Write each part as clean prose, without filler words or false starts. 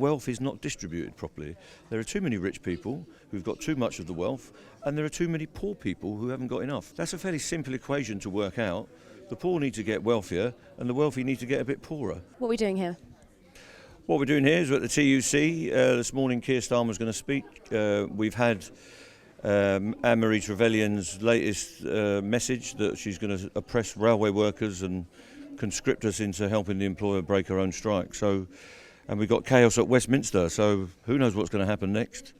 wealth is not distributed properly. There are too many rich people who've got too much of the wealth, and there are too many poor people who haven't got enough. That's a fairly simple equation to work out. The poor need to get wealthier, and the wealthy need to get a bit poorer. What are we doing here? What we're doing here is we're at the TUC. This morning Keir Starmer's going to speak. We've had Anne-Marie Trevelyan's latest message that she's going to oppress railway workers and conscript us into helping the employer break her own strike. And we've got chaos at Westminster, so who knows what's going to happen next.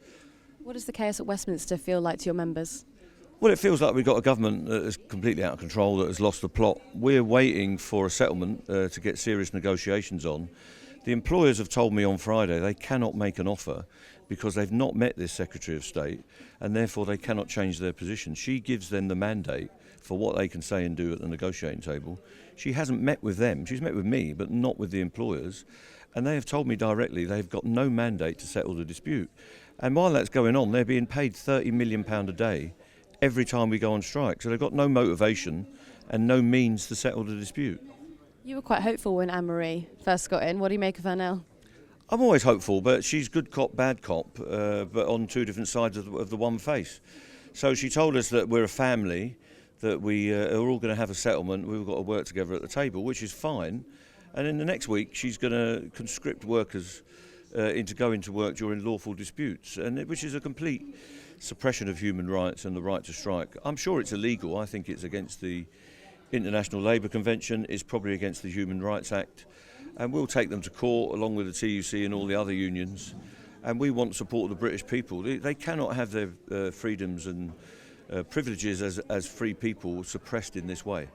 What does the chaos at Westminster feel like to your members? Well, it feels like we've got a government that is completely out of control, that has lost the plot. We're waiting for a settlement to get serious negotiations on. The employers have told me on Friday they cannot make an offer because they've not met this Secretary of State, and therefore they cannot change their position. She gives them the mandate for what they can say and do at the negotiating table. She hasn't met with them. She's met with me, but not with the employers. And they have told me directly they've got no mandate to settle the dispute. And while that's going on, they're being paid £30 million a day every time we go on strike. So they've got no motivation and no means to settle the dispute. You were quite hopeful when Anne-Marie first got in. What do you make of her now? I'm always hopeful, but she's good cop, bad cop, but on two different sides of the one face. So she told us that we're a family, that we are all going to have a settlement, we've got to work together at the table, which is fine. And in the next week, she's going to conscript workers into going to work during lawful disputes, which is a complete suppression of human rights and the right to strike. I'm sure it's illegal. I think it's against the International Labour Convention. It's probably against the Human Rights Act. And we'll take them to court along with the TUC and all the other unions. And we want to support the British people. They cannot have their freedoms and privileges as free people suppressed in this way.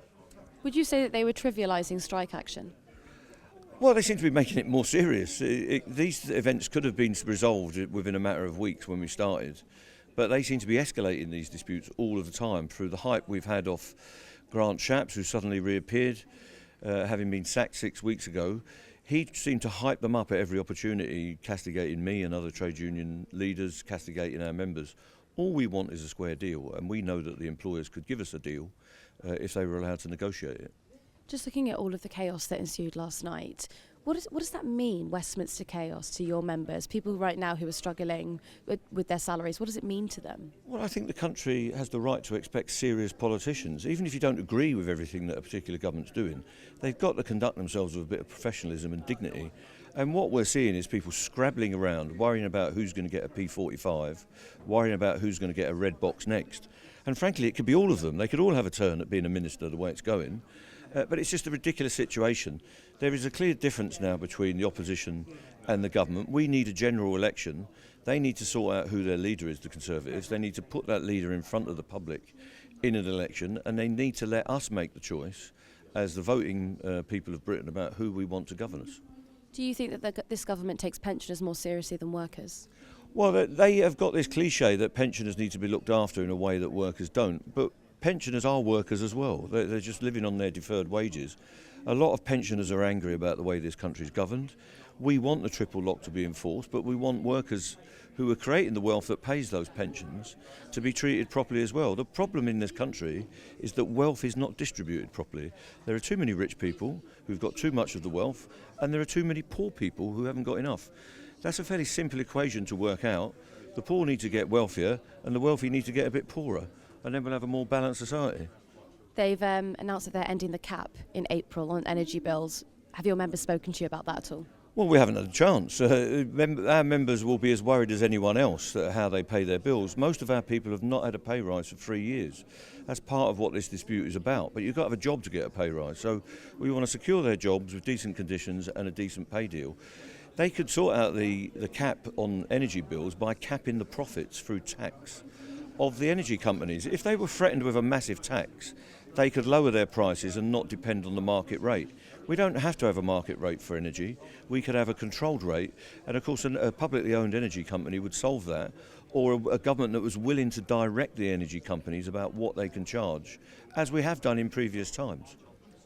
Would you say that they were trivialising strike action? Well, they seem to be making it more serious. These events could have been resolved within a matter of weeks when we started, but they seem to be escalating these disputes all of the time through the hype we've had off Grant Shapps, who suddenly reappeared, having been sacked 6 weeks ago. He seemed to hype them up at every opportunity, castigating me and other trade union leaders, castigating our members. All we want is a square deal, and we know that the employers could give us a deal if they were allowed to negotiate it. Just looking at all of the chaos that ensued last night, what does that mean, Westminster chaos, to your members, people right now who are struggling with their salaries? What does it mean to them? Well, I think the country has the right to expect serious politicians. Even if you don't agree with everything that a particular government's doing, they've got to conduct themselves with a bit of professionalism and dignity. And what we're seeing is people scrabbling around, worrying about who's going to get a P45, worrying about who's going to get a red box next. And frankly, it could be all of them. They could all have a turn at being a minister the way it's going. But it's just a ridiculous situation. There is a clear difference now between the opposition and the government. We need a general election. They need to sort out who their leader is, the Conservatives. They need to put that leader in front of the public in an election, and they need to let us make the choice as the voting people of Britain about who we want to govern us. Do you think that this government takes pensioners more seriously than workers? Well, they have got this cliche that pensioners need to be looked after in a way that workers don't. But pensioners are workers as well. They're just living on their deferred wages. A lot of pensioners are angry about the way this country is governed. We want the triple lock to be enforced, but we want workers who are creating the wealth that pays those pensions to be treated properly as well. The problem in this country is that wealth is not distributed properly. There are too many rich people who've got too much of the wealth, and there are too many poor people who haven't got enough. That's a fairly simple equation to work out. The poor need to get wealthier, and the wealthy need to get a bit poorer, and then we'll have a more balanced society. They've announced that they're ending the cap in April on energy bills. Have your members spoken to you about that at all? Well, we haven't had a chance. Our members will be as worried as anyone else how they pay their bills. Most of our people have not had a pay rise for 3 years. That's part of what this dispute is about. But you've got to have a job to get a pay rise. So we want to secure their jobs with decent conditions and a decent pay deal. They could sort out the cap on energy bills by capping the profits through tax of the energy companies. If they were threatened with a massive tax, they could lower their prices and not depend on the market rate. We don't have to have a market rate for energy. We could have a controlled rate, and of course a publicly owned energy company would solve that, or a government that was willing to direct the energy companies about what they can charge, as we have done in previous times.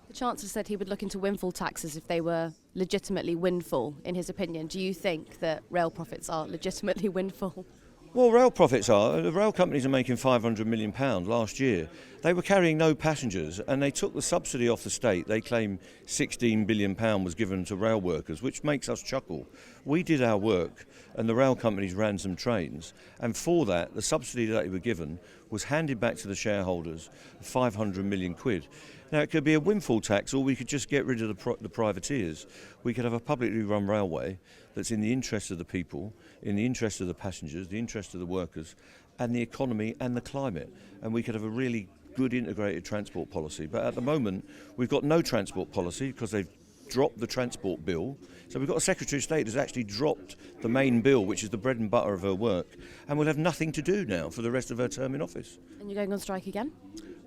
The Chancellor said he would look into windfall taxes if they were legitimately windfall, in his opinion. Do you think that rail profits are legitimately windfall? Well, rail profits are. The rail companies are making £500 million last year. They were carrying no passengers and they took the subsidy off the state. They claim £16 billion was given to rail workers, which makes us chuckle. We did our work and the rail companies ran some trains. And for that, the subsidy that they were given was handed back to the shareholders, 500 million quid. Now, it could be a windfall tax or we could just get rid of the privateers. We could have a publicly run railway that's in the interest of the people, in the interest of the passengers, the interest of the workers, and the economy and the climate. And we could have a really good integrated transport policy. But at the moment, we've got no transport policy because they've dropped the transport bill. So we've got a Secretary of State who's actually dropped the main bill, which is the bread and butter of her work. And we'll have nothing to do now for the rest of her term in office. And you're going on strike again?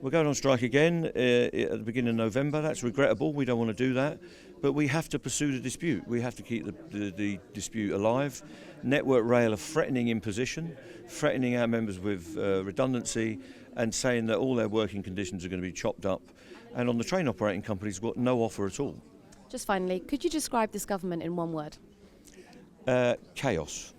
We're going on strike again at the beginning of November. That's regrettable. We don't want to do that. But we have to pursue the dispute. We have to keep the dispute alive. Network Rail are threatening imposition, threatening our members with redundancy and saying that all their working conditions are going to be chopped up. And on the train operating companies, we've got no offer at all. Just finally, could you describe this government in one word? Chaos.